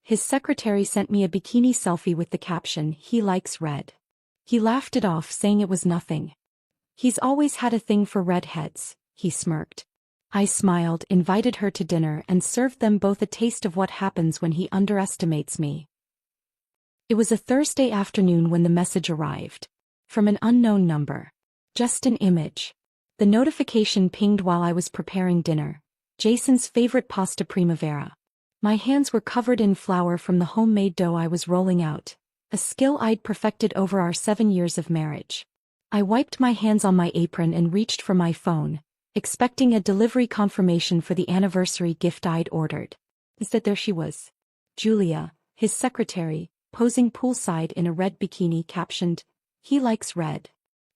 his secretary sent me a bikini selfie with the caption, "He likes red." He laughed it off, saying it was nothing. He's always had a thing for redheads, he smirked. I smiled, invited her to dinner, and served them both a taste of what happens when he underestimates me. It was a Thursday afternoon when the message arrived. From an unknown number. Just an image. The notification pinged while I was preparing dinner. Jason's favorite pasta primavera. My hands were covered in flour from the homemade dough I was rolling out, a skill I'd perfected over our 7 years of marriage. I wiped my hands on my apron and reached for my phone, expecting a delivery confirmation for the anniversary gift I'd ordered. Instead, there she was. Julia, his secretary, posing poolside in a red bikini captioned, "He likes red."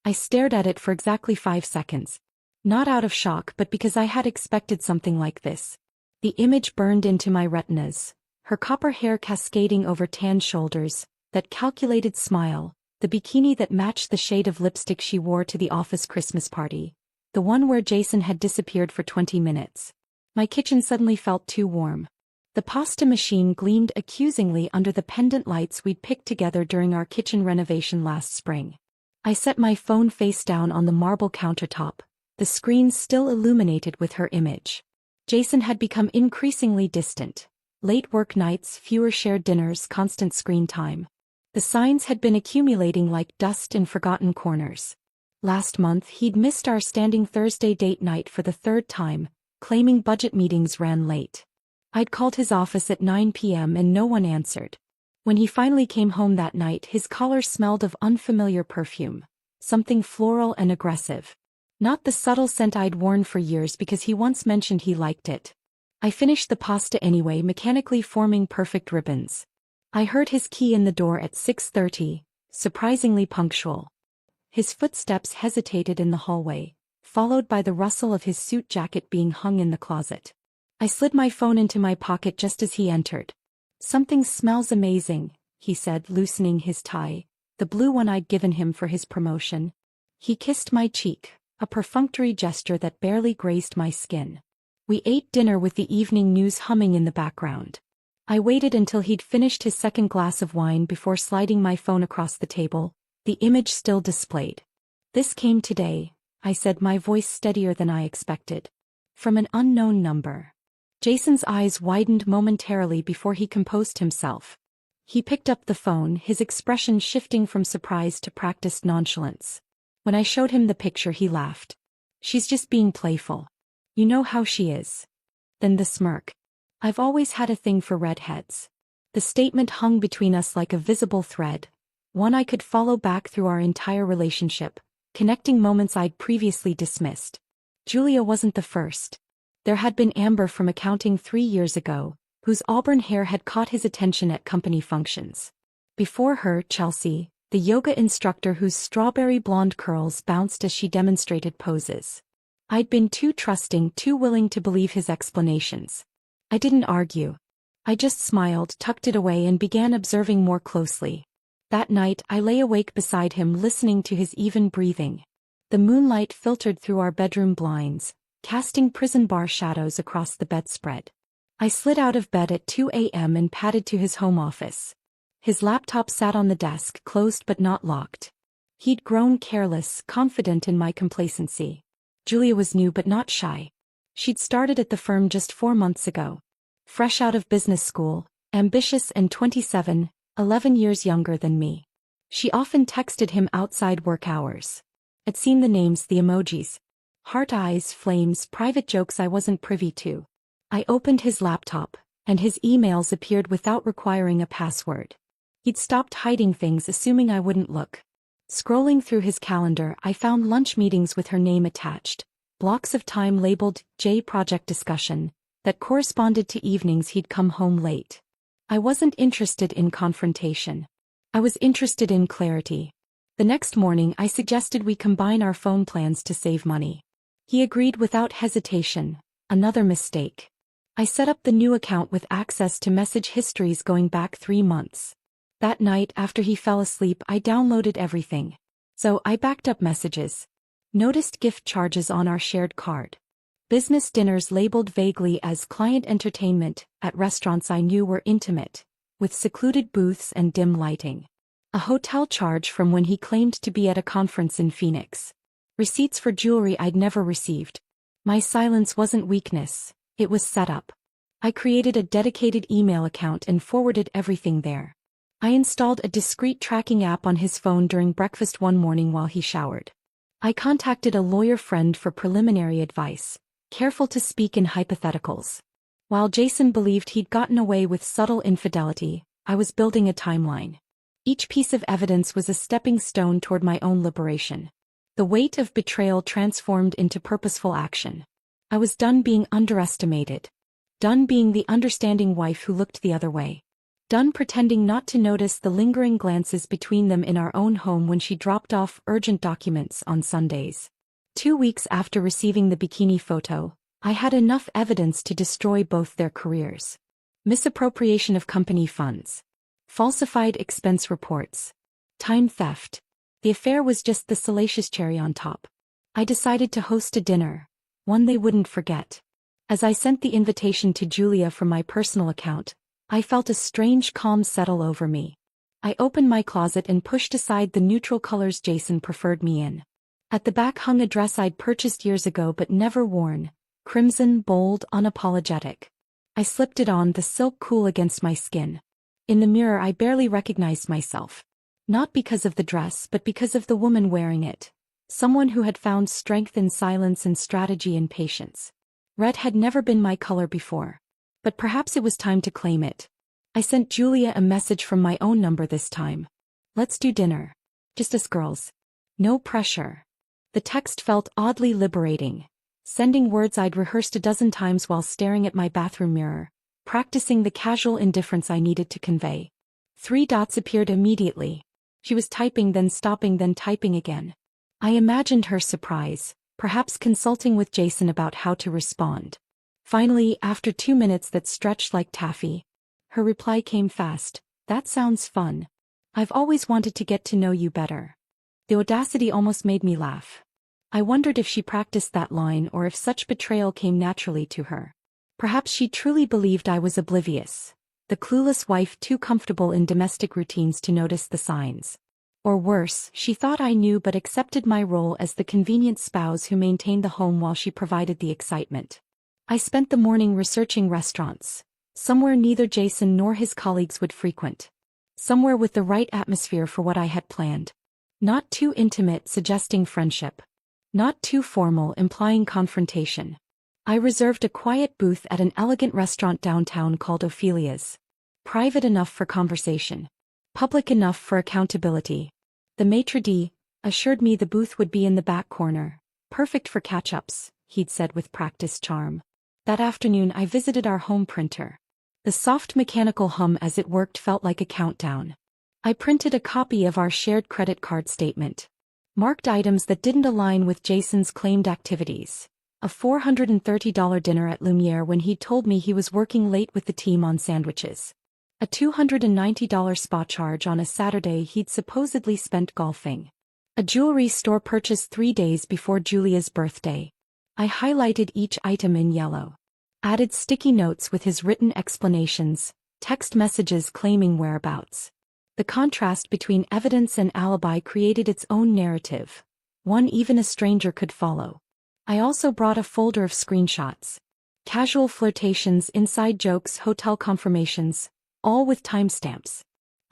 I stared at it for exactly 5 seconds. Not out of shock, but because I had expected something like this. The image burned into my retinas, her copper hair cascading over tan shoulders, that calculated smile, the bikini that matched the shade of lipstick she wore to the office Christmas party, the one where Jason had disappeared for 20 minutes. My kitchen suddenly felt too warm. The pasta machine gleamed accusingly under the pendant lights we'd picked together during our kitchen renovation last spring. I set my phone face down on the marble countertop, the screen still illuminated with her image. Jason had become increasingly distant. Late work nights, fewer shared dinners, constant screen time. The signs had been accumulating like dust in forgotten corners. Last month he'd missed our standing Thursday date night for the 3rd time, claiming budget meetings ran late. I'd called his office at 9 p.m. and no one answered. When he finally came home that night, his collar smelled of unfamiliar perfume, something floral and aggressive. Not the subtle scent I'd worn for years because he once mentioned he liked it. I finished the pasta anyway, mechanically forming perfect ribbons. I heard his key in the door at 6:30, surprisingly punctual. His footsteps hesitated in the hallway, followed by the rustle of his suit jacket being hung in the closet. I slid my phone into my pocket just as he entered. "Something smells amazing," he said, loosening his tie, the blue one I'd given him for his promotion. He kissed my cheek, a perfunctory gesture that barely grazed my skin. We ate dinner with the evening news humming in the background. I waited until he'd finished his second glass of wine before sliding my phone across the table, the image still displayed. "This came today," I said, my voice steadier than I expected. "From an unknown number." Jason's eyes widened momentarily before he composed himself. He picked up the phone, his expression shifting from surprise to practiced nonchalance. When I showed him the picture, he laughed. "She's just being playful. You know how she is." Then the smirk. "I've always had a thing for redheads." The statement hung between us like a visible thread, one I could follow back through our entire relationship, connecting moments I'd previously dismissed. Julia wasn't the first. There had been Amber from accounting 3 years ago, whose auburn hair had caught his attention at company functions. Before her, Chelsea, the yoga instructor whose strawberry blonde curls bounced as she demonstrated poses. I'd been too trusting, too willing to believe his explanations. I didn't argue. I just smiled, tucked it away, and began observing more closely. That night I lay awake beside him, listening to his even breathing. The moonlight filtered through our bedroom blinds, casting prison bar shadows across the bedspread. I slid out of bed at 2 a.m. and padded to his home office. His laptop sat on the desk, closed but not locked. He'd grown careless, confident in my complacency. Julia was new but not shy. She'd started at the firm just 4 months ago. Fresh out of business school, ambitious and 27, 11 years younger than me. She often texted him outside work hours. I'd seen the names, the emojis. Heart eyes, flames, private jokes I wasn't privy to. I opened his laptop, and his emails appeared without requiring a password. He'd stopped hiding things, assuming I wouldn't look. Scrolling through his calendar, I found lunch meetings with her name attached, blocks of time labeled J project discussion, that corresponded to evenings he'd come home late. I wasn't interested in confrontation. I was interested in clarity. The next morning I suggested we combine our phone plans to save money. He agreed without hesitation. Another mistake. I set up the new account with access to message histories going back 3 months. That night after he fell asleep, I downloaded everything. So I backed up messages. Noticed gift charges on our shared card. Business dinners labeled vaguely as client entertainment at restaurants I knew were intimate, with secluded booths and dim lighting. A hotel charge from when he claimed to be at a conference in Phoenix. Receipts for jewelry I'd never received. My silence wasn't weakness, it was setup. I created a dedicated email account and forwarded everything there. I installed a discreet tracking app on his phone during breakfast one morning while he showered. I contacted a lawyer friend for preliminary advice, careful to speak in hypotheticals. While Jason believed he'd gotten away with subtle infidelity, I was building a timeline. Each piece of evidence was a stepping stone toward my own liberation. The weight of betrayal transformed into purposeful action. I was done being underestimated. Done being the understanding wife who looked the other way. Done pretending not to notice the lingering glances between them in our own home when she dropped off urgent documents on Sundays. 2 weeks after receiving the bikini photo, I had enough evidence to destroy both their careers. Misappropriation of company funds. Falsified expense reports. Time theft. The affair was just the salacious cherry on top. I decided to host a dinner, one they wouldn't forget. As I sent the invitation to Julia from my personal account, I felt a strange calm settle over me. I opened my closet and pushed aside the neutral colors Jason preferred me in. At the back hung a dress I'd purchased years ago but never worn, crimson, bold, unapologetic. I slipped it on, the silk cool against my skin. In the mirror I barely recognized myself. Not because of the dress but because of the woman wearing it. Someone who had found strength in silence and strategy and patience. Red had never been my color before. But perhaps it was time to claim it. I sent Julia a message from my own number this time. Let's do dinner. Just us girls. No pressure. The text felt oddly liberating. Sending words I'd rehearsed a dozen times while staring at my bathroom mirror, practicing the casual indifference I needed to convey. 3 dots appeared immediately. She was typing, then stopping, then typing again. I imagined her surprise, perhaps consulting with Jason about how to respond. Finally, after 2 minutes that stretched like taffy, her reply came fast. That sounds fun. I've always wanted to get to know you better. The audacity almost made me laugh. I wondered if she practiced that line or if such betrayal came naturally to her. Perhaps she truly believed I was oblivious, the clueless wife too comfortable in domestic routines to notice the signs. Or worse, she thought I knew but accepted my role as the convenient spouse who maintained the home while she provided the excitement. I spent the morning researching restaurants, somewhere neither Jason nor his colleagues would frequent. Somewhere with the right atmosphere for what I had planned. Not too intimate, suggesting friendship. Not too formal, implying confrontation. I reserved a quiet booth at an elegant restaurant downtown called Ophelia's. Private enough for conversation. Public enough for accountability. The maitre d' assured me the booth would be in the back corner. Perfect for catch-ups, he'd said with practiced charm. That afternoon I visited our home printer. The soft mechanical hum as it worked felt like a countdown. I printed a copy of our shared credit card statement. Marked items that didn't align with Jason's claimed activities. A $430 dinner at Lumiere when he told me he was working late with the team on sandwiches. A $290 spa charge on a Saturday he'd supposedly spent golfing. A jewelry store purchase 3 days before Julia's birthday. I highlighted each item in yellow. Added sticky notes with his written explanations, text messages claiming whereabouts. The contrast between evidence and alibi created its own narrative, one even a stranger could follow. I also brought a folder of screenshots. Casual flirtations, inside jokes, hotel confirmations, all with timestamps.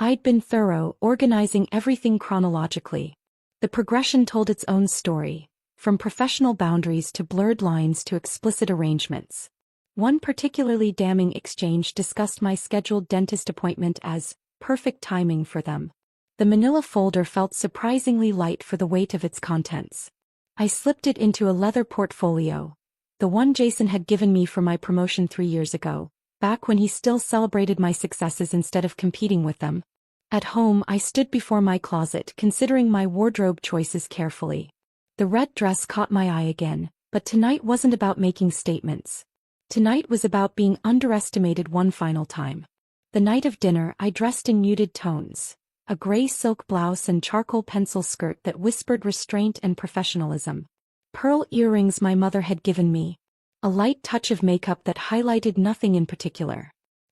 I'd been thorough, organizing everything chronologically. The progression told its own story, from professional boundaries to blurred lines to explicit arrangements. One particularly damning exchange discussed my scheduled dentist appointment as perfect timing for them. The manila folder felt surprisingly light for the weight of its contents. I slipped it into a leather portfolio, the one Jason had given me for my promotion 3 years ago, back when he still celebrated my successes instead of competing with them. At home, I stood before my closet, considering my wardrobe choices carefully. The red dress caught my eye again, but tonight wasn't about making statements. Tonight was about being underestimated one final time. The night of dinner, I dressed in muted tones. A gray silk blouse and charcoal pencil skirt that whispered restraint and professionalism. Pearl earrings my mother had given me. A light touch of makeup that highlighted nothing in particular.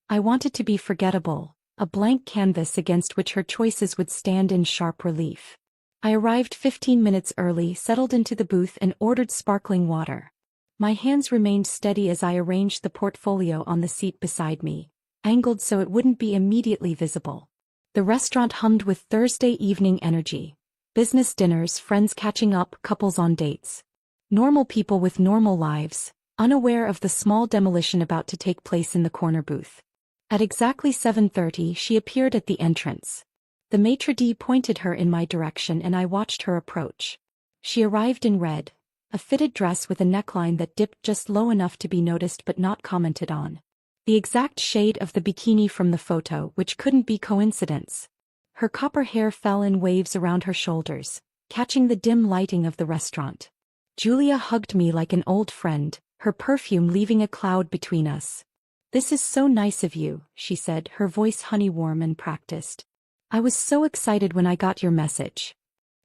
I wanted to be forgettable, a blank canvas against which her choices would stand in sharp relief. I arrived 15 minutes early, settled into the booth and ordered sparkling water. My hands remained steady as I arranged the portfolio on the seat beside me, angled so it wouldn't be immediately visible. The restaurant hummed with Thursday evening energy. Business dinners, friends catching up, couples on dates. Normal people with normal lives, unaware of the small demolition about to take place in the corner booth. At exactly 7:30 she appeared at the entrance. The maitre d' pointed her in my direction and I watched her approach. She arrived in red, a fitted dress with a neckline that dipped just low enough to be noticed but not commented on. The exact shade of the bikini from the photo, which couldn't be coincidence. Her copper hair fell in waves around her shoulders, catching the dim lighting of the restaurant. Julia hugged me like an old friend, her perfume leaving a cloud between us. "This is so nice of you," she said, her voice honey-warm and practiced. "I was so excited when I got your message."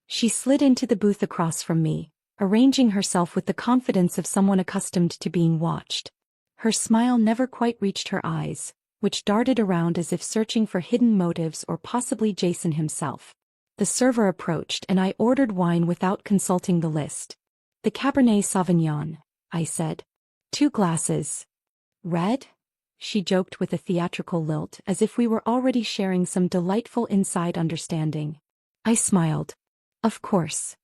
She slid into the booth across from me, arranging herself with the confidence of someone accustomed to being watched. Her smile never quite reached her eyes, which darted around as if searching for hidden motives or possibly Jason himself. The server approached and I ordered wine without consulting the list. "The Cabernet Sauvignon," I said. "2 glasses." "Red?" she joked with a theatrical lilt, as if we were already sharing some delightful inside understanding. I smiled. Of course.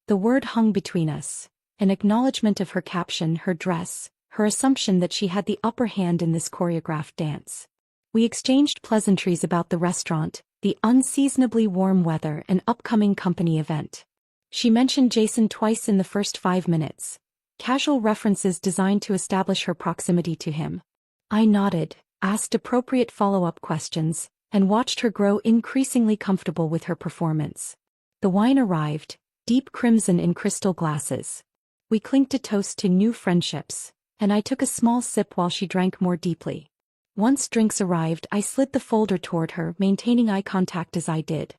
The word hung between us, an acknowledgement of her caption, her dress, her assumption that she had the upper hand in this choreographed dance. We exchanged pleasantries about the restaurant, the unseasonably warm weather and upcoming company event. She mentioned Jason twice in the first 5 minutes, casual references designed to establish her proximity to him. I nodded, asked appropriate follow-up questions, and watched her grow increasingly comfortable with her performance. The wine arrived, deep crimson in crystal glasses. We clinked a toast to new friendships, and I took a small sip while she drank more deeply. Once drinks arrived, I slid the folder toward her, maintaining eye contact as I did.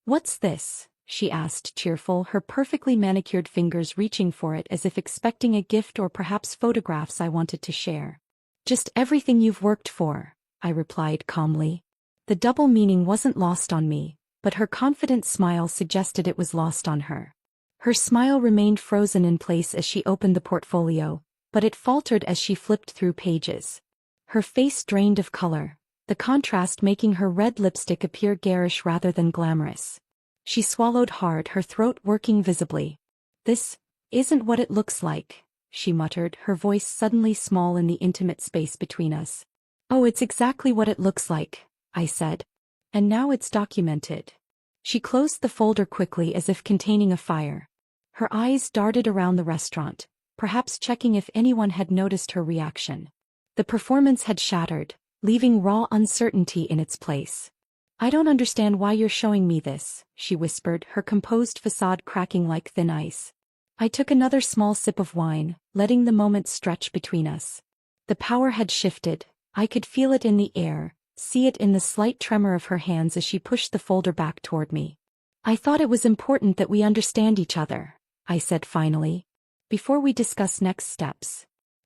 "What's this?" she asked, cheerful, her perfectly manicured fingers reaching for it as if expecting a gift or perhaps photographs I wanted to share. "Just everything you've worked for," I replied calmly. The double meaning wasn't lost on me, but her confident smile suggested it was lost on her. Her smile remained frozen in place as she opened the portfolio, but it faltered as she flipped through pages. Her face drained of color, the contrast making her red lipstick appear garish rather than glamorous. She swallowed hard, her throat working visibly. "This isn't what it looks like," she muttered, her voice suddenly small in the intimate space between us. "Oh, it's exactly what it looks like," I said. "And now it's documented." She closed the folder quickly as if containing a fire. Her eyes darted around the restaurant, perhaps checking if anyone had noticed her reaction. The performance had shattered, leaving raw uncertainty in its place. "I don't understand why you're showing me this," she whispered, her composed facade cracking like thin ice. I took another small sip of wine, letting the moment stretch between us. The power had shifted, I could feel it in the air, see it in the slight tremor of her hands as she pushed the folder back toward me. "I thought it was important that we understand each other," I said finally, "before we discuss next steps."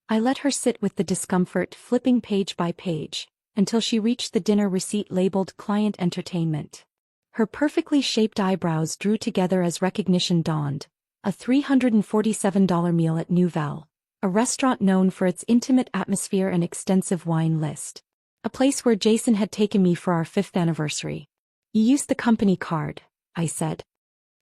I let her sit with the discomfort, flipping page by page, until she reached the dinner receipt labeled Client Entertainment. Her perfectly shaped eyebrows drew together as recognition dawned. A $347 meal at Nouvelle, a restaurant known for its intimate atmosphere and extensive wine list. A place where Jason had taken me for our 5th anniversary. "You used the company card," I said.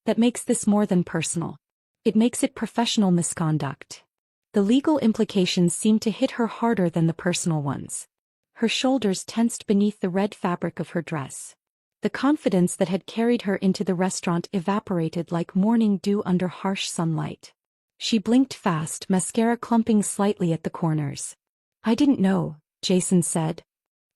"That makes this more than personal. It makes it professional misconduct." The legal implications seemed to hit her harder than the personal ones. Her shoulders tensed beneath the red fabric of her dress. The confidence that had carried her into the restaurant evaporated like morning dew under harsh sunlight. She blinked fast, mascara clumping slightly at the corners. "I didn't know," Jason said.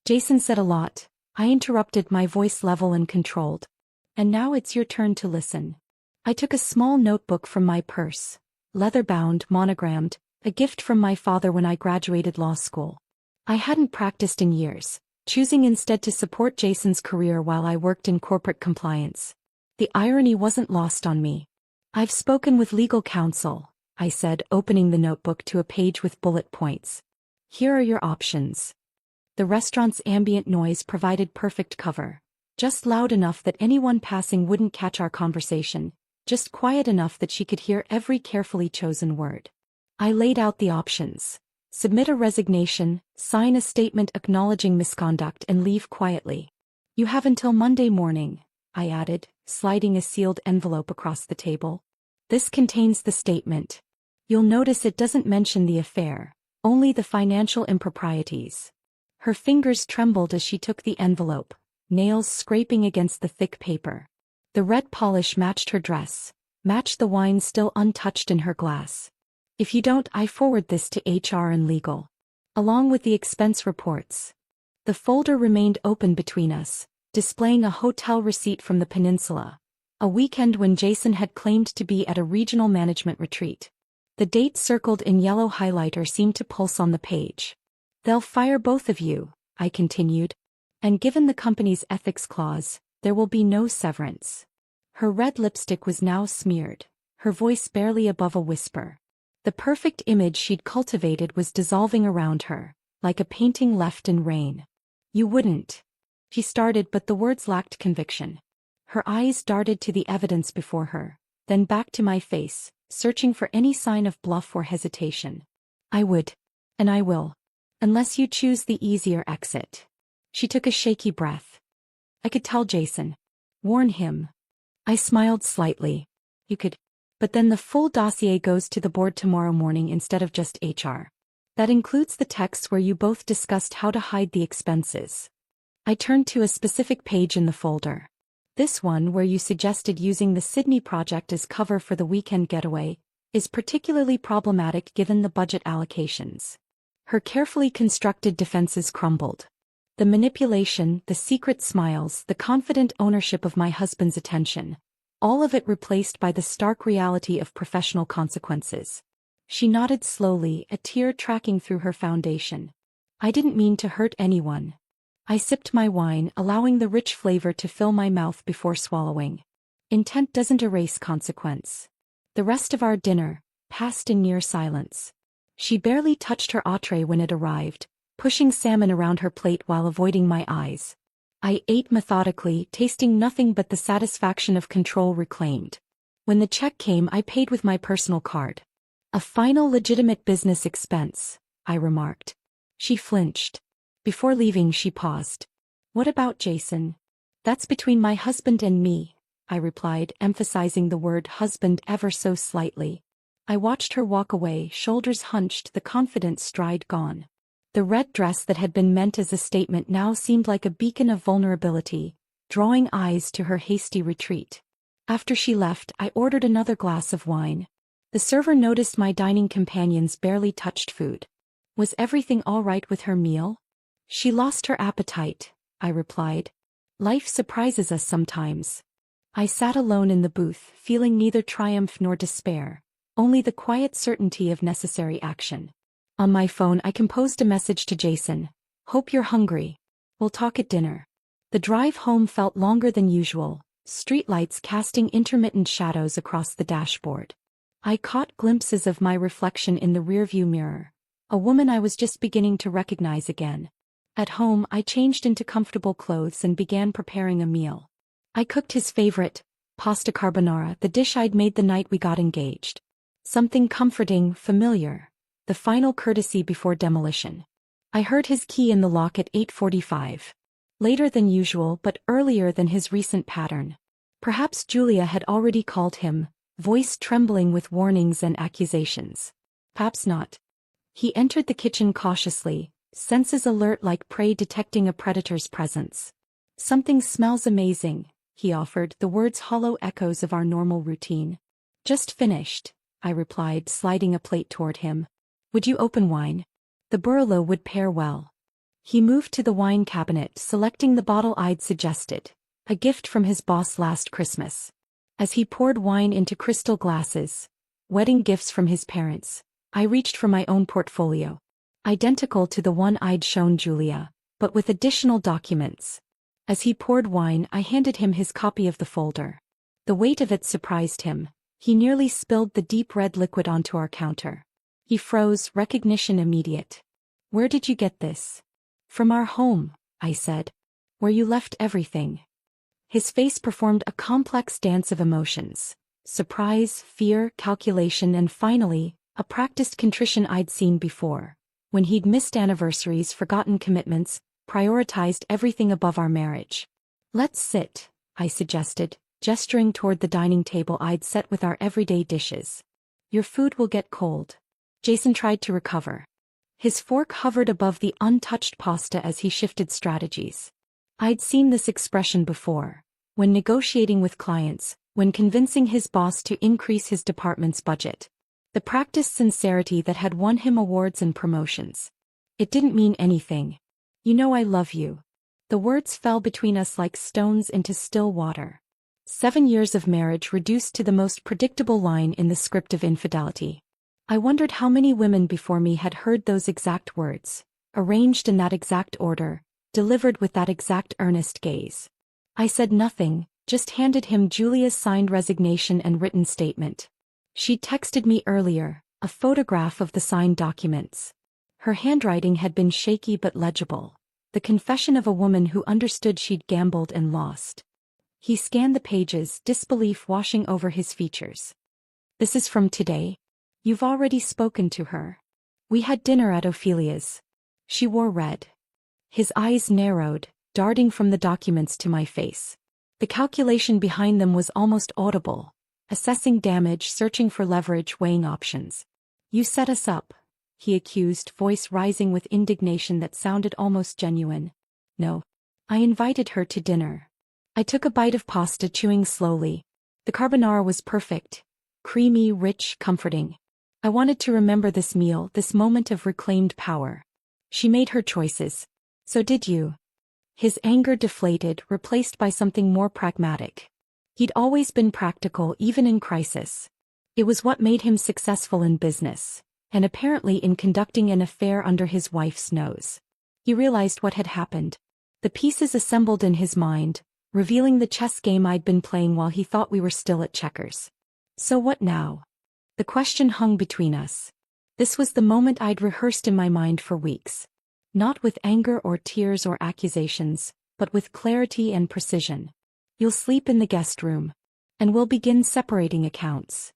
"Jason said a lot," I interrupted, my voice level and controlled. "And now it's your turn to listen." I took a small notebook from my purse, leather-bound, monogrammed, a gift from my father when I graduated law school. I hadn't practiced in years, choosing instead to support Jason's career while I worked in corporate compliance. The irony wasn't lost on me. "I've spoken with legal counsel," I said, opening the notebook to a page with bullet points. "Here are your options. The restaurant's ambient noise provided perfect cover. Just loud enough that anyone passing wouldn't catch our conversation, just quiet enough that she could hear every carefully chosen word. I laid out the options. Submit a resignation, sign a statement acknowledging misconduct and leave quietly. You have until Monday morning, I added, sliding a sealed envelope across the table. This contains the statement. You'll notice it doesn't mention the affair, only the financial improprieties. Her fingers trembled as she took the envelope, nails scraping against the thick paper. The red polish matched her dress, matched the wine still untouched in her glass. If you don't, I forward this to HR and legal. Along with the expense reports. The folder remained open between us, displaying a hotel receipt from the peninsula. A weekend when Jason had claimed to be at a regional management retreat. The date circled in yellow highlighter seemed to pulse on the page. They'll fire both of you, I continued. And given the company's ethics clause, there will be no severance. Her red lipstick was now smeared, her voice barely above a whisper. The perfect image she'd cultivated was dissolving around her, like a painting left in rain. You wouldn't. She started, but the words lacked conviction. Her eyes darted to the evidence before her, then back to my face, searching for any sign of bluff or hesitation. I would. And I will. Unless you choose the easier exit. She took a shaky breath. I could tell Jason. Warn him. I smiled slightly. You could. But then the full dossier goes to the board tomorrow morning instead of just HR. That includes the texts where you both discussed how to hide the expenses. I turned to a specific page in the folder. This one, where you suggested using the Sydney project as cover for the weekend getaway, is particularly problematic given the budget allocations. Her carefully constructed defenses crumbled. The manipulation, the secret smiles, the confident ownership of my husband's attention. All of it replaced by the stark reality of professional consequences. She nodded slowly, a tear tracking through her foundation. I didn't mean to hurt anyone. I sipped my wine, allowing the rich flavor to fill my mouth before swallowing. Intent doesn't erase consequence. The rest of our dinner passed in near silence. She barely touched her entree when it arrived, pushing salmon around her plate while avoiding my eyes. I ate methodically, tasting nothing but the satisfaction of control reclaimed. When the check came, I paid with my personal card. A final legitimate business expense, I remarked. She flinched. Before leaving, she paused. What about Jason? That's between my husband and me, I replied, emphasizing the word husband ever so slightly. I watched her walk away, shoulders hunched, the confident stride gone. The red dress that had been meant as a statement now seemed like a beacon of vulnerability, drawing eyes to her hasty retreat. After she left, I ordered another glass of wine. The server noticed my dining companions barely touched food. Was everything all right with her meal? She lost her appetite, I replied. Life surprises us sometimes. I sat alone in the booth, feeling neither triumph nor despair, only the quiet certainty of necessary action. On my phone, I composed a message to Jason. Hope you're hungry. We'll talk at dinner. The drive home felt longer than usual, streetlights casting intermittent shadows across the dashboard. I caught glimpses of my reflection in the rearview mirror, a woman I was just beginning to recognize again. At home, I changed into comfortable clothes and began preparing a meal. I cooked his favorite, pasta carbonara, the dish I'd made the night we got engaged. Something comforting, familiar. The final courtesy before demolition. I heard his key in the lock at 8:45. Later than usual, but earlier than his recent pattern. Perhaps Julia had already called him, voice trembling with warnings and accusations. Perhaps not. He entered the kitchen cautiously, senses alert like prey detecting a predator's presence. Something smells amazing, he offered, the words hollow echoes of our normal routine. Just finished, I replied, sliding a plate toward him. Would you open wine? The Burlo would pair well. He moved to the wine cabinet, selecting the bottle I'd suggested, a gift from his boss last Christmas. As he poured wine into crystal glasses, wedding gifts from his parents, I reached for my own portfolio. Identical to the one I'd shown Julia, but with additional documents. As he poured wine, I handed him his copy of the folder. The weight of it surprised him. He nearly spilled the deep red liquid onto our counter. He froze, recognition immediate. Where did you get this? From our home, I said. Where you left everything. His face performed a complex dance of emotions. Surprise, fear, calculation, and finally, a practiced contrition I'd seen before. When he'd missed anniversaries, forgotten commitments, prioritized everything above our marriage. Let's sit, I suggested, gesturing toward the dining table I'd set with our everyday dishes. Your food will get cold. Jason tried to recover. His fork hovered above the untouched pasta as he shifted strategies. I'd seen this expression before. When negotiating with clients, when convincing his boss to increase his department's budget. The practiced sincerity that had won him awards and promotions. It didn't mean anything. You know I love you. The words fell between us like stones into still water. 7 years of marriage reduced to the most predictable line in the script of infidelity. I wondered how many women before me had heard those exact words, arranged in that exact order, delivered with that exact earnest gaze. I said nothing, just handed him Julia's signed resignation and written statement. She'd texted me earlier, a photograph of the signed documents. Her handwriting had been shaky but legible, the confession of a woman who understood she'd gambled and lost. He scanned the pages, disbelief washing over his features. This is from today? You've already spoken to her. We had dinner at Ophelia's. She wore red. His eyes narrowed, darting from the documents to my face. The calculation behind them was almost audible. Assessing damage, searching for leverage, weighing options. You set us up, he accused, voice rising with indignation that sounded almost genuine. No. I invited her to dinner. I took a bite of pasta, chewing slowly. The carbonara was perfect. Creamy, rich, comforting. I wanted to remember this meal, this moment of reclaimed power. She made her choices. So did you. His anger deflated, replaced by something more pragmatic. He'd always been practical even in crisis. It was what made him successful in business, and apparently in conducting an affair under his wife's nose. He realized what had happened. The pieces assembled in his mind, revealing the chess game I'd been playing while he thought we were still at checkers. So what now? The question hung between us. This was the moment I'd rehearsed in my mind for weeks. Not with anger or tears or accusations, but with clarity and precision. You'll sleep in the guest room. And we'll begin separating accounts.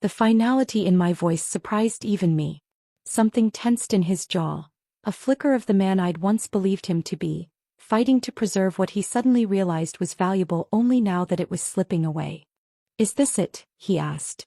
The finality in my voice surprised even me. Something tensed in his jaw, a flicker of the man I'd once believed him to be, fighting to preserve what he suddenly realized was valuable only now that it was slipping away. Is this it? He asked.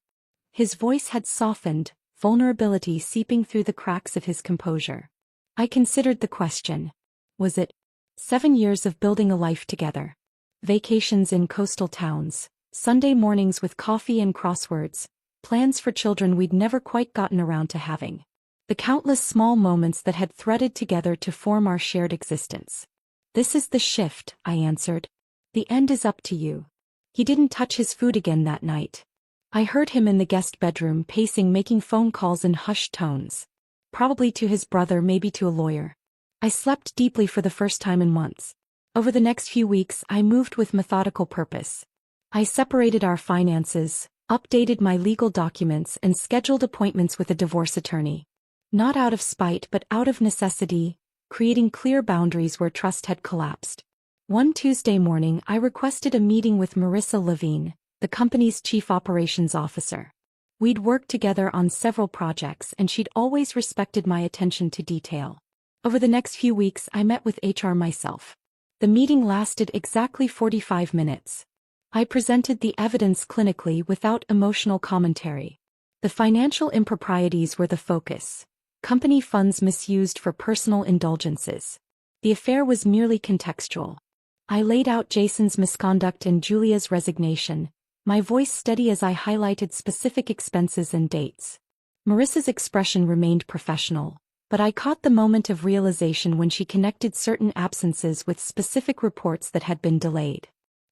His voice had softened, vulnerability seeping through the cracks of his composure. I considered the question. Was it? 7 years of building a life together. Vacations in coastal towns, Sunday mornings with coffee and crosswords, plans for children we'd never quite gotten around to having. The countless small moments that had threaded together to form our shared existence. This is the shift, I answered. The end is up to you. He didn't touch his food again that night. I heard him in the guest bedroom pacing, making phone calls in hushed tones. Probably to his brother, maybe to a lawyer. I slept deeply for the first time in months. Over the next few weeks, I moved with methodical purpose. I separated our finances, updated my legal documents, and scheduled appointments with a divorce attorney. Not out of spite but out of necessity, creating clear boundaries where trust had collapsed. One Tuesday morning, I requested a meeting with Marissa Levine, the company's chief operations officer. We'd worked together on several projects and she'd always respected my attention to detail. Over the next few weeks, I met with HR myself. The meeting lasted exactly 45 minutes. I presented the evidence clinically without emotional commentary. The financial improprieties were the focus. Company funds misused for personal indulgences. The affair was merely contextual. I laid out Jason's misconduct and Julia's resignation, my voice steady as I highlighted specific expenses and dates. Marissa's expression remained professional, but I caught the moment of realization when she connected certain absences with specific reports that had been delayed.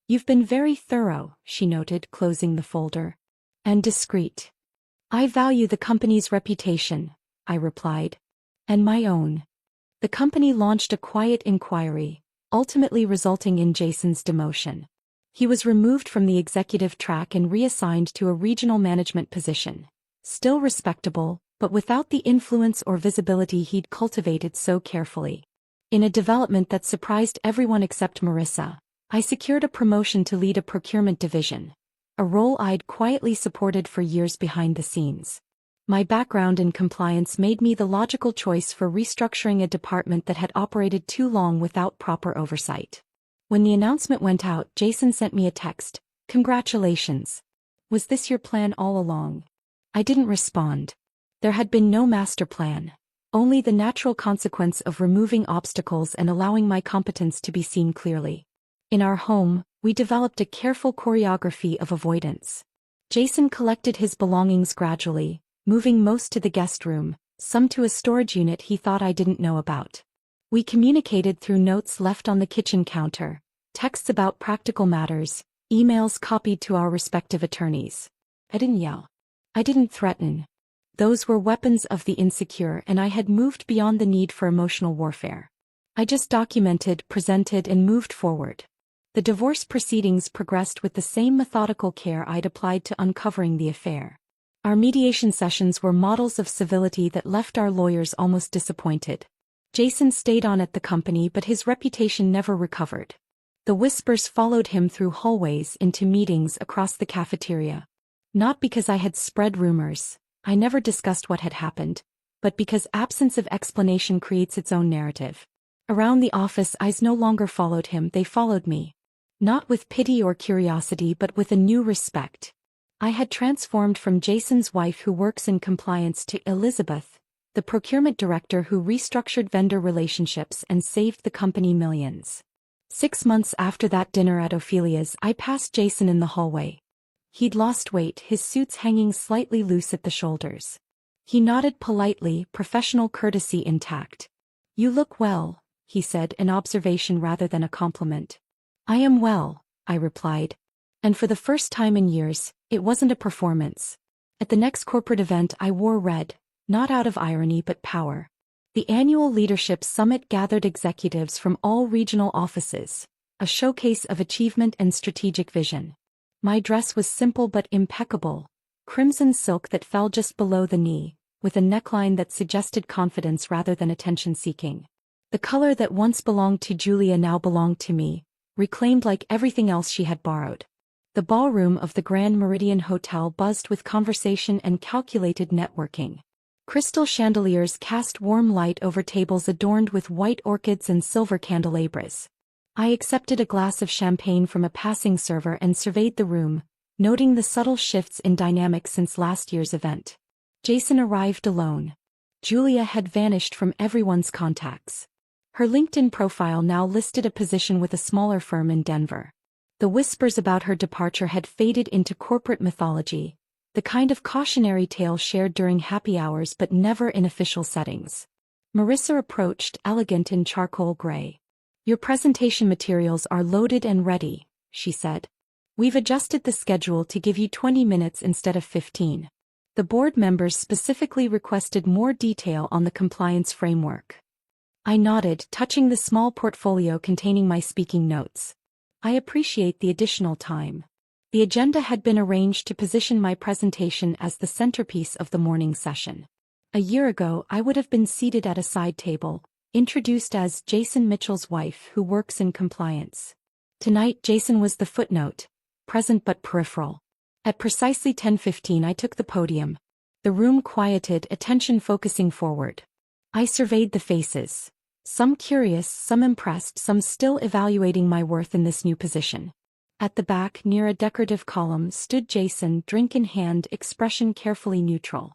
You've been very thorough, she noted, closing the folder. And discreet. I value the company's reputation, I replied. And my own. The company launched a quiet inquiry, ultimately resulting in Jason's demotion. He was removed from the executive track and reassigned to a regional management position. Still respectable, but without the influence or visibility he'd cultivated so carefully. In a development that surprised everyone except Marissa, I secured a promotion to lead a procurement division, a role I'd quietly supported for years behind the scenes. My background in compliance made me the logical choice for restructuring a department that had operated too long without proper oversight. When the announcement went out, Jason sent me a text. "Congratulations. Was this your plan all along?" I didn't respond. There had been no master plan, only the natural consequence of removing obstacles and allowing my competence to be seen clearly. In our home, we developed a careful choreography of avoidance. Jason collected his belongings gradually, moving most to the guest room, some to a storage unit he thought I didn't know about. We communicated through notes left on the kitchen counter, texts about practical matters, emails copied to our respective attorneys. I didn't yell. I didn't threaten. Those were weapons of the insecure, and I had moved beyond the need for emotional warfare. I just documented, presented, and moved forward. The divorce proceedings progressed with the same methodical care I'd applied to uncovering the affair. Our mediation sessions were models of civility that left our lawyers almost disappointed. Jason stayed on at the company, but his reputation never recovered. The whispers followed him through hallways into meetings across the cafeteria. Not because I had spread rumors, I never discussed what had happened, but because absence of explanation creates its own narrative. Around the office, eyes no longer followed him, they followed me. Not with pity or curiosity, but with a new respect. I had transformed from Jason's wife who works in compliance to Elizabeth, the procurement director who restructured vendor relationships and saved the company millions. 6 months after that dinner at Ophelia's, I passed Jason in the hallway. He'd lost weight, his suits hanging slightly loose at the shoulders. He nodded politely, professional courtesy intact. "You look well," he said, an observation rather than a compliment. "I am well," I replied. And for the first time in years, it wasn't a performance. At the next corporate event, I wore red, not out of irony but power. The annual leadership summit gathered executives from all regional offices, a showcase of achievement and strategic vision. My dress was simple but impeccable, crimson silk that fell just below the knee, with a neckline that suggested confidence rather than attention-seeking. The color that once belonged to Julia now belonged to me, reclaimed like everything else she had borrowed. The ballroom of the Grand Meridian Hotel buzzed with conversation and calculated networking. Crystal chandeliers cast warm light over tables adorned with white orchids and silver candelabras. I accepted a glass of champagne from a passing server and surveyed the room, noting the subtle shifts in dynamics since last year's event. Jason arrived alone. Julia had vanished from everyone's contacts. Her LinkedIn profile now listed a position with a smaller firm in Denver. The whispers about her departure had faded into corporate mythology, the kind of cautionary tale shared during happy hours but never in official settings. Marissa approached, elegant in charcoal gray. "Your presentation materials are loaded and ready," she said. "We've adjusted the schedule to give you 20 minutes instead of 15. The board members specifically requested more detail on the compliance framework." I nodded, touching the small portfolio containing my speaking notes. "I appreciate the additional time." The agenda had been arranged to position my presentation as the centerpiece of the morning session. A year ago, I would have been seated at a side table, introduced as Jason Mitchell's wife who works in compliance. Tonight, Jason was the footnote, present but peripheral. At precisely 10:15, I took the podium. The room quieted, attention focusing forward. I surveyed the faces. Some curious, some impressed, some still evaluating my worth in this new position. At the back, near a decorative column, stood Jason, drink in hand, expression carefully neutral.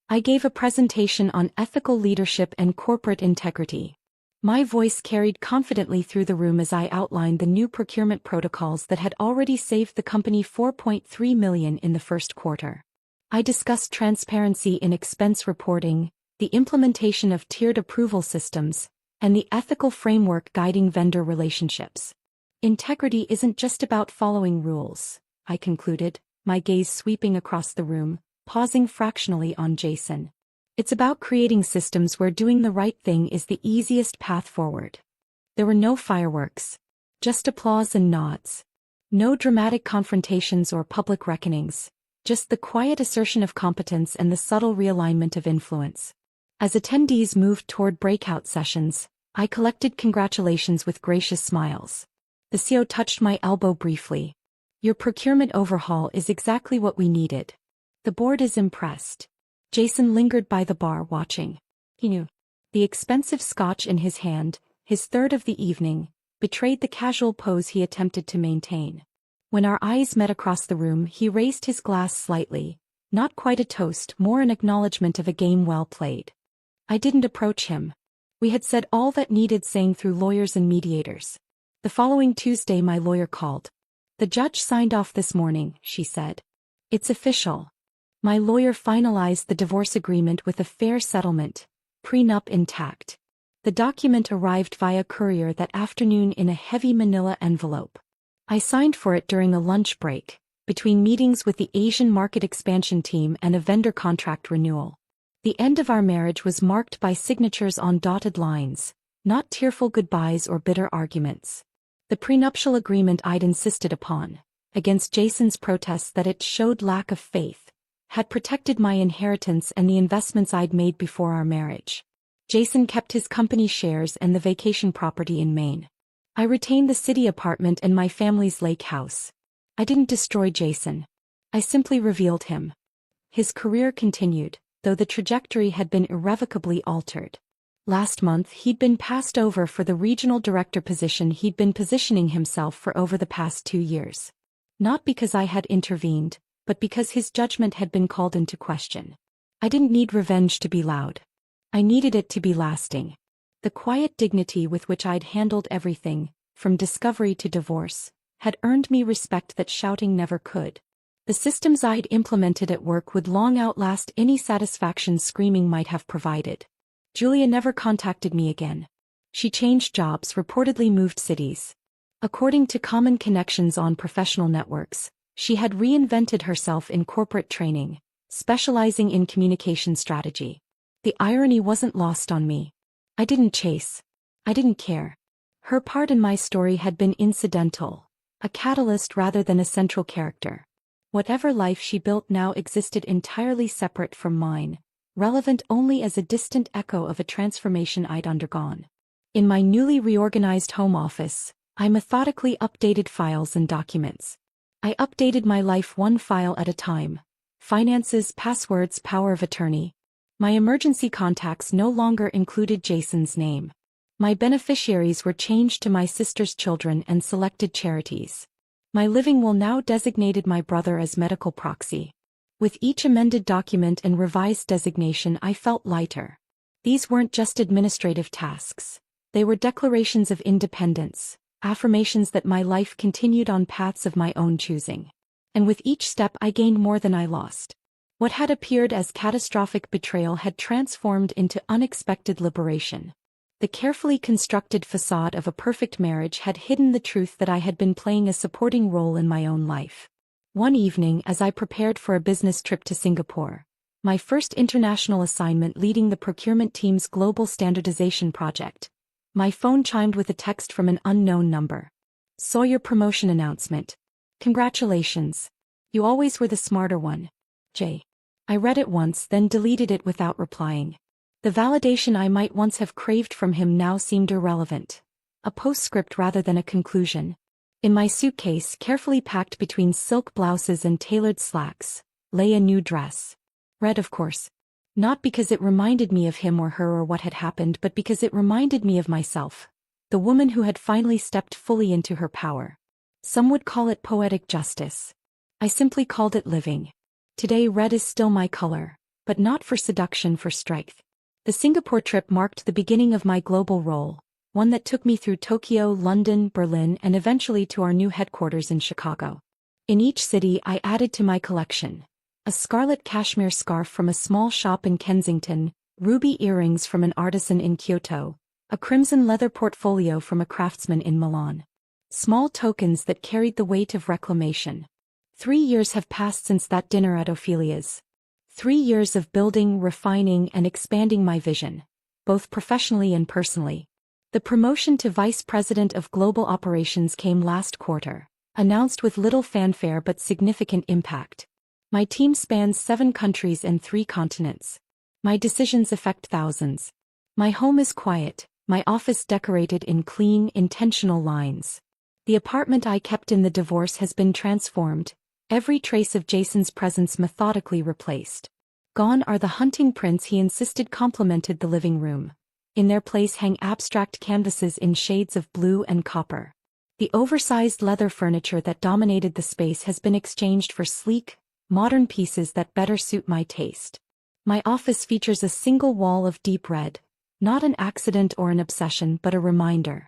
I gave a presentation on ethical leadership and corporate integrity. My voice carried confidently through the room as I outlined the new procurement protocols that had already saved the company $4.3 million in the first quarter. I discussed transparency in expense reporting, the implementation of tiered approval systems, and the ethical framework guiding vendor relationships. Integrity isn't just about following rules, I concluded, my gaze sweeping across the room, pausing fractionally on Jason. It's about creating systems where doing the right thing is the easiest path forward. There were no fireworks, just applause and nods. No dramatic confrontations or public reckonings, just the quiet assertion of competence and the subtle realignment of influence. As attendees moved toward breakout sessions, I collected congratulations with gracious smiles. The CEO touched my elbow briefly. Your procurement overhaul is exactly what we needed. The board is impressed. Jason lingered by the bar watching. He knew. The expensive scotch in his hand, his third of the evening, betrayed the casual pose he attempted to maintain. When our eyes met across the room, he raised his glass slightly, not quite a toast, more an acknowledgement of a game well played. I didn't approach him. We had said all that needed saying through lawyers and mediators. The following Tuesday my lawyer called. The judge signed off this morning, she said. It's official. My lawyer finalized the divorce agreement with a fair settlement, prenup intact. The document arrived via courier that afternoon in a heavy manila envelope. I signed for it during a lunch break, between meetings with the Asian market expansion team and a vendor contract renewal. The end of our marriage was marked by signatures on dotted lines, not tearful goodbyes or bitter arguments. The prenuptial agreement I'd insisted upon, against Jason's protests that it showed lack of faith, had protected my inheritance and the investments I'd made before our marriage. Jason kept his company shares and the vacation property in Maine. I retained the city apartment and my family's lake house. I didn't destroy Jason. I simply revealed him. His career continued, though the trajectory had been irrevocably altered. Last month he'd been passed over for the regional director position he'd been positioning himself for over the past 2 years. Not because I had intervened, but because his judgment had been called into question. I didn't need revenge to be loud. I needed it to be lasting. The quiet dignity with which I'd handled everything, from discovery to divorce, had earned me respect that shouting never could. The systems I'd implemented at work would long outlast any satisfaction screaming might have provided. Julia never contacted me again. She changed jobs, reportedly moved cities. According to common connections on professional networks, she had reinvented herself in corporate training, specializing in communication strategy. The irony wasn't lost on me. I didn't chase. I didn't care. Her part in my story had been incidental, a catalyst rather than a central character. Whatever life she built now existed entirely separate from mine, relevant only as a distant echo of a transformation I'd undergone. In my newly reorganized home office, I methodically updated files and documents. I updated my life one file at a time. Finances, passwords, power of attorney. My emergency contacts no longer included Jason's name. My beneficiaries were changed to my sister's children and selected charities. My living will now designated my brother as medical proxy. With each amended document and revised designation I felt lighter. These weren't just administrative tasks. They were declarations of independence, affirmations that my life continued on paths of my own choosing. And with each step I gained more than I lost. What had appeared as catastrophic betrayal had transformed into unexpected liberation. The carefully constructed facade of a perfect marriage had hidden the truth that I had been playing a supporting role in my own life. One evening, as I prepared for a business trip to Singapore, my first international assignment leading the procurement team's global standardization project, my phone chimed with a text from an unknown number. Saw your promotion announcement. Congratulations. You always were the smarter one. Jay. I read it once, then deleted it without replying. The validation I might once have craved from him now seemed irrelevant. A postscript rather than a conclusion. In my suitcase, carefully packed between silk blouses and tailored slacks, lay a new dress. Red, of course. Not because it reminded me of him or her or what had happened, but because it reminded me of myself, the woman who had finally stepped fully into her power. Some would call it poetic justice. I simply called it living. Today red is still my color, but not for seduction, for strength. The Singapore trip marked the beginning of my global role, one that took me through Tokyo, London, Berlin, and eventually to our new headquarters in Chicago. In each city I added to my collection. A scarlet cashmere scarf from a small shop in Kensington, ruby earrings from an artisan in Kyoto, a crimson leather portfolio from a craftsman in Milan. Small tokens that carried the weight of reclamation. 3 years have passed since that dinner at Ophelia's. 3 years of building, refining, and expanding my vision, both professionally and personally. The promotion to Vice President of Global Operations came last quarter, announced with little fanfare but significant impact. My team spans 7 countries and 3 continents. My decisions affect thousands. My home is quiet, My office decorated in clean, intentional lines. The apartment I kept in the divorce has been transformed, every trace of Jason's presence methodically replaced. Gone are the hunting prints he insisted complemented the living room. In their place hang abstract canvases in shades of blue and copper. The oversized leather furniture that dominated the space has been exchanged for sleek, modern pieces that better suit my taste. My office features a single wall of deep red, not an accident or an obsession but a reminder.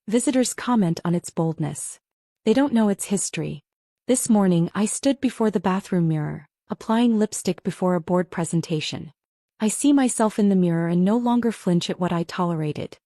Visitors comment on its boldness. They don't know its history. This morning I stood before the bathroom mirror, applying lipstick before a board presentation. I see myself in the mirror and no longer flinch at what I tolerated.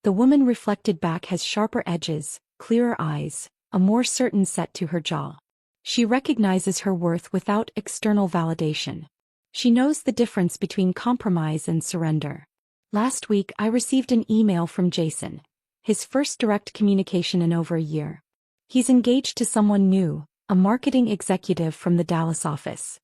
The woman reflected back has sharper edges, clearer eyes, a more certain set to her jaw. She recognizes her worth without external validation. She knows the difference between compromise and surrender. Last week I received an email from Jason. His first direct communication in over a year. He's engaged to someone new, a marketing executive from the Dallas office.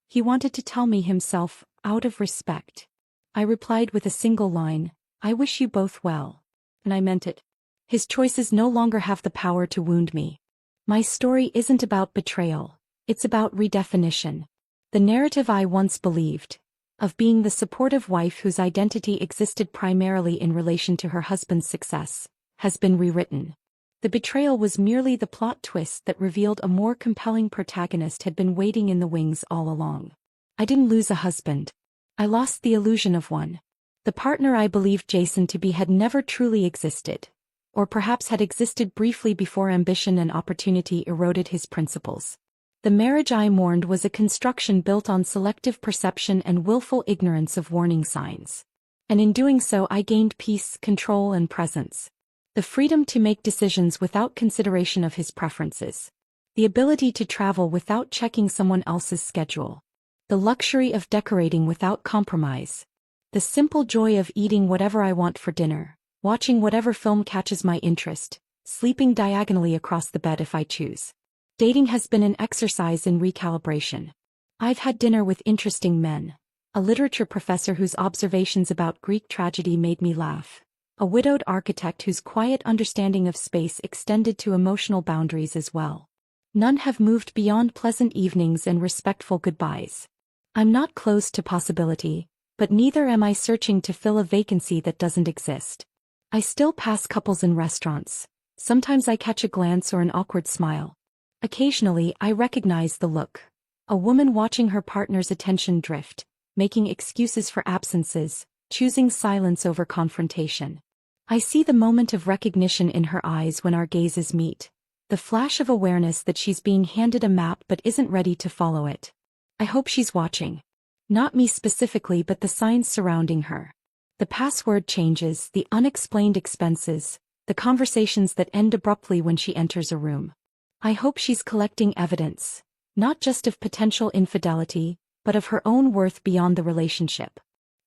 He wanted to tell me himself, out of respect. I replied with a single line, "I wish you both well." And I meant it. His choices no longer have the power to wound me. My story isn't about betrayal, it's about redefinition. The narrative I once believed, of being the supportive wife whose identity existed primarily in relation to her husband's success, has been rewritten. The betrayal was merely the plot twist that revealed a more compelling protagonist had been waiting in the wings all along. I didn't lose a husband. I lost the illusion of one. The partner I believed Jason to be had never truly existed, or perhaps had existed briefly before ambition and opportunity eroded his principles. The marriage I mourned was a construction built on selective perception and willful ignorance of warning signs. And in doing so I gained peace, control and presence. The freedom to make decisions without consideration of his preferences. The ability to travel without checking someone else's schedule. The luxury of decorating without compromise. The simple joy of eating whatever I want for dinner, watching whatever film catches my interest, sleeping diagonally across the bed if I choose. Dating has been an exercise in recalibration. I've had dinner with interesting men. A literature professor whose observations about Greek tragedy made me laugh. A widowed architect whose quiet understanding of space extended to emotional boundaries as well. None have moved beyond pleasant evenings and respectful goodbyes. I'm not closed to possibility, but neither am I searching to fill a vacancy that doesn't exist. I still pass couples in restaurants. Sometimes I catch a glance or an awkward smile. Occasionally I recognize the look. A woman watching her partner's attention drift, making excuses for absences, choosing silence over confrontation. I see the moment of recognition in her eyes when our gazes meet. The flash of awareness that she's being handed a map but isn't ready to follow it. I hope she's watching. Not me specifically but the signs surrounding her. The password changes, the unexplained expenses, the conversations that end abruptly when she enters a room. I hope she's collecting evidence, not just of potential infidelity, but of her own worth beyond the relationship.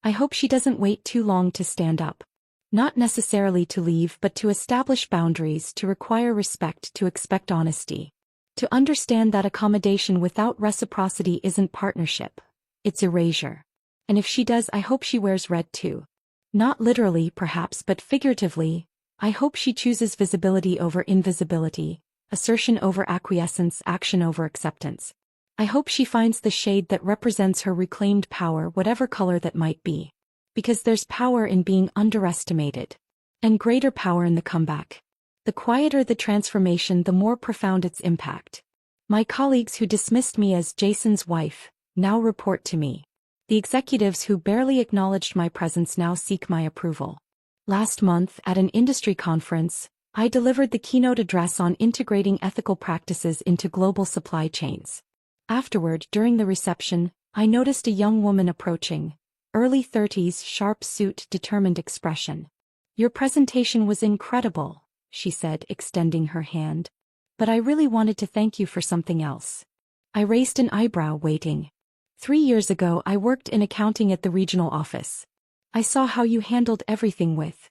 I hope she doesn't wait too long to stand up. Not necessarily to leave but to establish boundaries, to require respect, to expect honesty. To understand that accommodation without reciprocity isn't partnership, it's erasure. And if she does, I hope she wears red too. Not literally perhaps but figuratively, I hope she chooses visibility over invisibility. Assertion over acquiescence, action over acceptance. I hope she finds the shade that represents her reclaimed power, whatever color that might be. Because there's power in being underestimated. And greater power in the comeback. The quieter the transformation, the more profound its impact. My colleagues who dismissed me as Jason's wife, now report to me. The executives who barely acknowledged my presence now seek my approval. Last month, at an industry conference, I delivered the keynote address on integrating ethical practices into global supply chains. Afterward, during the reception, I noticed a young woman approaching. Early 30s, sharp suit, determined expression. "Your presentation was incredible," she said, extending her hand. "But I really wanted to thank you for something else." I raised an eyebrow, waiting. 3 years ago I worked in accounting at the regional office. I saw how you handled everything with.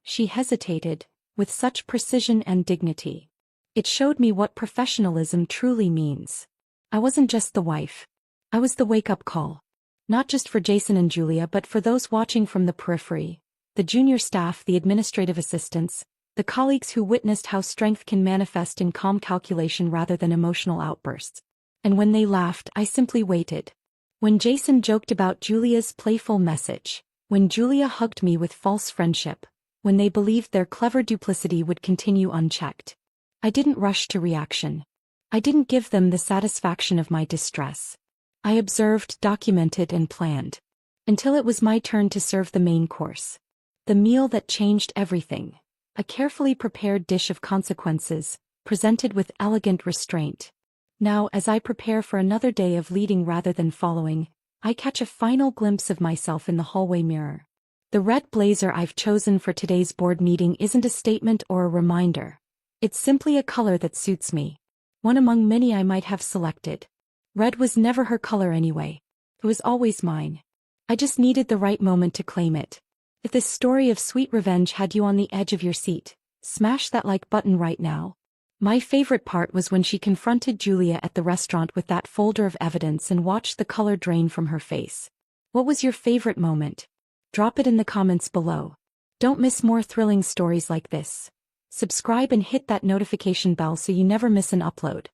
She hesitated. With such precision and dignity. It showed me what professionalism truly means. I wasn't just the wife. I was the wake-up call. Not just for Jason and Julia but for those watching from the periphery. the junior staff, the administrative assistants, the colleagues who witnessed how strength can manifest in calm calculation rather than emotional outbursts. And when they laughed, I simply waited. When Jason joked about Julia's playful message, when Julia hugged me with false friendship, when they believed their clever duplicity would continue unchecked, I didn't rush to reaction. I didn't give them the satisfaction of my distress. I observed, documented, and planned. Until it was my turn to serve the main course. The meal that changed everything. A carefully prepared dish of consequences, presented with elegant restraint. Now, as I prepare for another day of leading rather than following, I catch a final glimpse of myself in the hallway mirror. The red blazer I've chosen for today's board meeting isn't a statement or a reminder. It's simply a color that suits me. One among many I might have selected. Red was never her color anyway. It was always mine. I just needed the right moment to claim it. If this story of sweet revenge had you on the edge of your seat, smash that like button right now. My favorite part was when she confronted Julia at the restaurant with that folder of evidence and watched the color drain from her face. What was your favorite moment? Drop it in the comments below. Don't miss more thrilling stories like this. Subscribe and hit that notification bell so you never miss an upload.